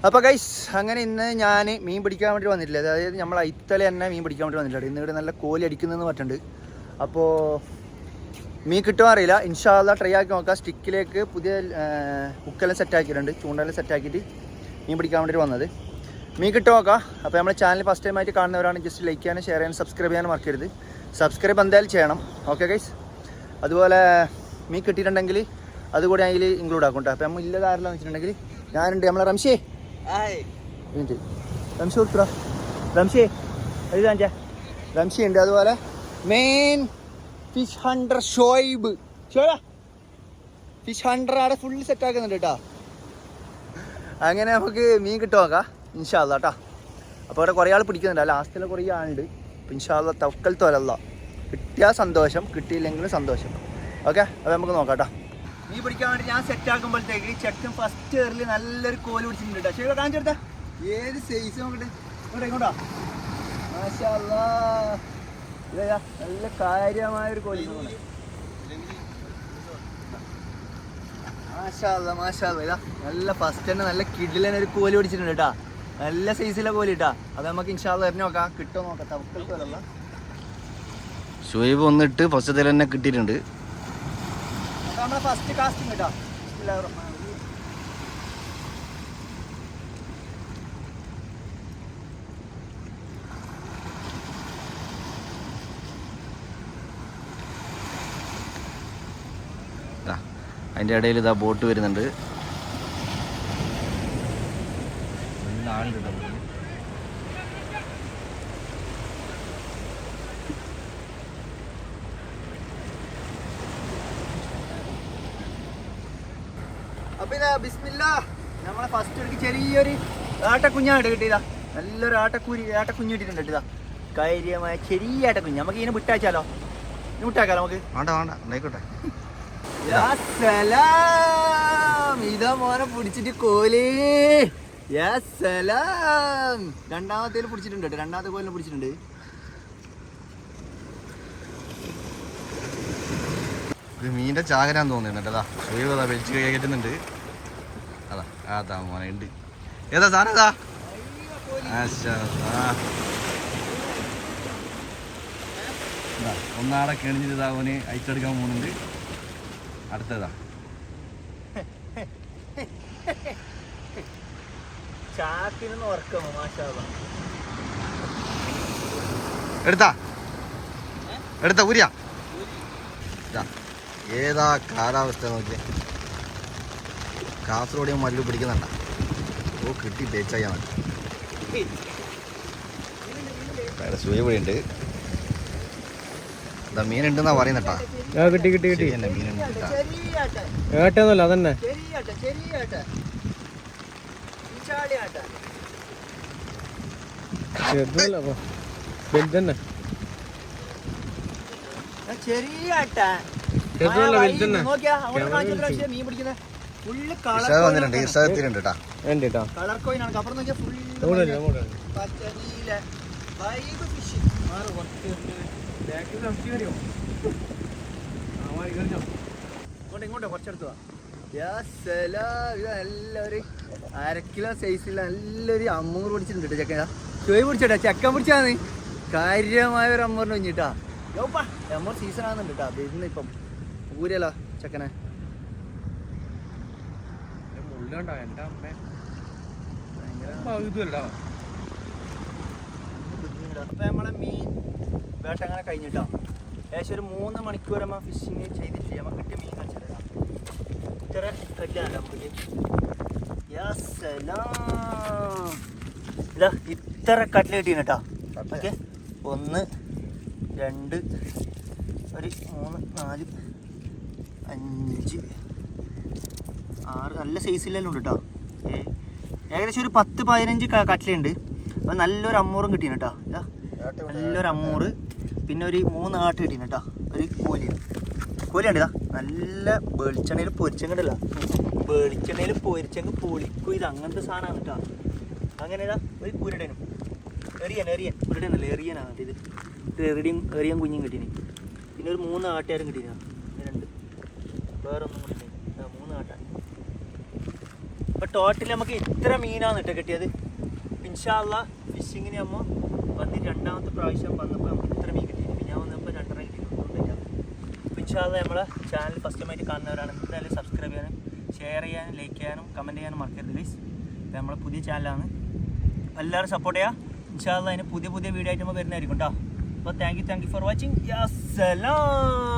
അപ്പോൾ ഗൈസ് അങ്ങനെ ഇന്ന് ഞാൻ മീൻ പിടിക്കാൻ വേണ്ടി വന്നിട്ടില്ല. അതായത് നമ്മൾ ഐത്തല തന്നെ മീൻ പിടിക്കാൻ വേണ്ടി വന്നിട്ടില്ല. ഇന്ന് ഇവിടെ നല്ല കോലി അടിക്കുന്നതെന്ന് പറഞ്ഞിട്ടുണ്ട്. അപ്പോൾ മീൻ കിട്ടുമോ അറിയില്ല. ഇൻഷാ അല്ലാഹ് ട്രൈ ആക്കി നോക്കാം. സ്റ്റിക്കിലേക്ക് പുതിയ ഹുക്കെല്ലാം സെറ്റാക്കിയിട്ടുണ്ട്. ചൂണ്ടെല്ലാം സെറ്റാക്കിയിട്ട് മീൻ പിടിക്കാൻ വേണ്ടി വന്നത്. മീൻ കിട്ടുമോ നോക്കാം. അപ്പോൾ നമ്മുടെ ചാനൽ ഫസ്റ്റ് ടൈം ആയിട്ട് കാണുന്നവരാണ് ജസ്റ്റ് ലൈക്ക് ചെയ്യാനും ഷെയർ ചെയ്യാനും സബ്സ്ക്രൈബ് ചെയ്യാനും മറക്കരുത്. സബ്സ്ക്രൈബ് എന്തായാലും ചെയ്യണം. Okay guys. അതുപോലെ മീൻ കിട്ടിയിട്ടുണ്ടെങ്കിൽ അതുകൂടി അതിൽ ഇൻക്ലൂഡ് ആക്കും കേട്ടോ. അപ്പോൾ നമ്മൾ ഇല്ല ആരെല്ലാം വെച്ചിട്ടുണ്ടെങ്കിൽ ഞാനുണ്ട്. നമ്മളെ റംഷേ റംഷി കൊടുത്തോ. റംഷി അത് കാണിച്ചാ റംഷി ഉണ്ട്. അതുപോലെ main fish Hunter Shoaib fish Hunter അവിടെ ഫുള്ള് സെറ്റ് ആക്കുന്നുണ്ട് കേട്ടോ. അങ്ങനെ നമുക്ക് മീൻ കിട്ടും നോക്കാം ഇൻഷാ അല്ലാഹ് കേട്ടോ. അപ്പോൾ അവിടെ കുറേ ആൾ പിടിക്കുന്നുണ്ട്. ലാസ്റ്റിൽ കുറേ ആളുണ്ട്. അപ്പോൾ ഇൻഷാ അല്ലാഹ് തവക്കൽ തോലല്ല. കിട്ടിയാൽ സന്തോഷം, കിട്ടിയില്ലെങ്കിലും സന്തോഷം. ഓക്കെ. അപ്പോൾ നമുക്ക് നോക്കാം കേട്ടോ. മീൻ പിടിക്കാൻ വേണ്ടി ഞാൻ സെറ്റ് ആക്കുമ്പോഴത്തേക്ക് ചെക്കൻ ഫസ്റ്റ് ഏറിൽ നല്ലൊരു കോല് പിടിച്ചിട്ടുണ്ട് കേട്ടോ. ശരി കാണിച്ചെടുത്താ ഏത് സൈസ് നോക്കട്ടെ. ഇങ്ങോട്ടാ മാഷാ അല്ലാഹ്. ഇതാ നല്ല കാര്യമായൊരു കോലി. മാഷാ അല്ലാഹ് മാഷാ അല്ലാഹ്. ഇതാ നല്ല ഫസ്റ്റ് തന്നെ നല്ല കിടിലൻ ഒരു കോലി പിടിച്ചിട്ടുണ്ട് കേട്ടോ. നല്ല സൈസിലെ കോലി കേട്ടോ. അത് നമുക്ക് ഇൻഷാ അല്ലാഹ് എറിഞ്ഞ് നോക്കാം. കിട്ടുമോ നോക്കാം. തവക്കൽ തോലല്ല. ഷുഹൈബ് വന്നിട്ട് ഫസ്റ്റ് തന്നെ കിട്ടിയിട്ടുണ്ട്. നമ്മളെ ഫസ്റ്റ് കാസ്റ്റിംഗ് കേട്ടോ. അതിൻ്റെ ഇടയിൽ ഇതാ ബോട്ട് വരുന്നുണ്ട്. നല്ല ആളുണ്ട്. അപ്പൊ ഇതാ ബിസ്മില്ലാഹ് നമ്മളെ ഫസ്റ്റ് ഒരു ചെറിയൊരു ആട്ടക്കുഞ്ഞാണ് കിട്ടിയതാ. നല്ലൊരു ആട്ടക്കുഞ്ഞ് കിട്ടിയിട്ടുണ്ട് കേട്ടോ. കാര്യമായ ചെറിയ ആട്ടക്കുഞ്ഞ്. നമുക്ക് ഇതിനെ വിട്ടാച്ചാലോ? വിട്ടാക്കാലോ നമുക്ക്. വേണ്ട വേണ്ട ഉണ്ടായിക്കോട്ടെ. ഇതാ മോനെ പിടിച്ചിട്ട് കോലി. രണ്ടാമത്തേല് പിടിച്ചിട്ടുണ്ട് കേട്ടോ. രണ്ടാമത്തെ കോലിനെ പിടിച്ചിട്ടുണ്ട്. മീൻ്റെ ചാകരാന്ന് തോന്നുന്നുണ്ട്. അതാ ഷുഹൈബ് അതാ വലിച്ച് കയറ്റുന്നുണ്ട്. അതാ അതാ മോനെ ഉണ്ട്. ഏതാ സാധനം ഏതാ? ഒന്നാടെ കിണിഞ്ഞിട്ട് ഇതാ ഓന് അയച്ചെടുക്കാൻ പോകുന്നുണ്ട്. അടുത്തതാ ചാക്കിനൊന്ന് ഉറക്കമോ? മാഷാ അല്ലാഹ്. എടുത്ത ഊരിയാ. ഏതാ കാലാവസ്ഥ നോക്കിയ. കാസർഗോഡ് മല്ലു പിടിക്കുന്നുണ്ട. ഓ കിട്ടി തേച്ചാൽ മതി. സൂര്യപൊടി ഉണ്ട്. എന്താ മീനുണ്ടെന്നാ പറയുന്നട്ടാ. കിട്ടി കിട്ടി കിട്ടി. മീനുണ്ട് ഏട്ടൊന്നുമല്ല അതന്നെ. ചെറുതല്ല വലുതന്നെ. ഇങ്ങോട്ട് കുറച്ചെടുത്തു നല്ലൊരു 1/2 കിലോ സൈസിൽ നല്ലൊരു അമ്മൂറ് പിടിച്ചിട്ടുണ്ട് ചെക്കൻ. ചോയ് പിടിച്ചോട്ടാ. ചെക്കൻ പിടിച്ചാന്ന് കാര്യമായ ഒരു അമ്മൂറിന് കുഞ്ഞിട്ടാ. അമ്മൂർ സീസൺ ആകുന്നുണ്ട് കേട്ടോ. വരുന്ന ഇപ്പം ഊരല്ലോ ചെക്കനെ. അപ്പൊ നമ്മളെ മീൻ വേട്ട അങ്ങനെ കഴിഞ്ഞിട്ടോ. ഏകദേശം ഒരു 3 മണിക്കൂർ നമ്മൾ ഫിഷിങ് ചെയ്തിട്ട് നമ്മൾ കിട്ടിയ മീൻ കാണിച്ചിട്ടാ. ഇത്ര കല്ലാണ് നമുക്ക്. ഇതാ ഇത്ര കട്ടിൽ കിട്ടീന് കേട്ടോ. ഓക്കെ. 1 2 3 4 5 6 നല്ല സൈസിലെല്ലാം ഉണ്ട് കേട്ടോ. ഏകദേശം ഒരു 10-15 കട്ടിലുണ്ട്. അപ്പോൾ നല്ലൊരു അമ്മൂറും കിട്ടീന് കേട്ടോ. നല്ലൊരു അമ്മൂറ്. പിന്നെ ഒരു 3 ആട്ട് കിട്ടീന് കേട്ടോ. ഒരു കോലിയുണ്ട്. ഇതാ നല്ല വെളിച്ചെണ്ണയിൽ പൊരിച്ചെങ്കിട്ടല്ല. വെളിച്ചെണ്ണയിൽ പൊരിച്ചെങ്കിൽ പൊളിക്കും. ഇത് അങ്ങനത്തെ സാധനമാണ് കേട്ടോ. അങ്ങനെ ഇതാ ഒരു കുരുടനും കുരുടനല്ലേ എറിയനാണ് ഇത്. എറിയൻ കുഞ്ഞും കിട്ടീന്. പിന്നെ ഒരു 3 ആട്ടുകാരും കിട്ടീന്. 2 വേറൊന്നും കൂടി 3 കാട്ടാൻ. അപ്പോൾ ടോട്ടൽ നമുക്ക് ഇത്ര മീനാണ് കേട്ടോ കിട്ടിയത്. ഇൻഷാ അല്ലാഹ് ഫിഷിങ്ങിന് നമ്മൾ വന്ന് 2ാമത്തെ പ്രാവശ്യം വന്നപ്പോൾ നമുക്ക് ഇത്ര മീൻ കിട്ടി. ഞാൻ വന്നപ്പോൾ 2.5 കിട്ടിയിട്ടുണ്ടായില്ല. ഇൻഷാ അല്ലാഹ് നമ്മളെ ചാനൽ ഫസ്റ്റ് ടൈമായിട്ട് കാണുന്നവരാണ് എന്തായാലും സബ്സ്ക്രൈബ് ചെയ്യാനും ഷെയർ ചെയ്യാനും ലൈക്ക് ചെയ്യാനും കമൻറ്റ് ചെയ്യാനും മറക്കരുത് ഗൈസ്. ഇത് നമ്മളെ പുതിയ ചാനലാണ്, എല്ലാവരും സപ്പോർട്ട് ചെയ്യുക. ഇൻഷാ അല്ലാഹ് അതിന് പുതിയ വീഡിയോ ആയിട്ട് നമ്മൾ വരുന്നതായിരിക്കും കേട്ടോ. അപ്പോൾ thank you for watching. Yeah Salam.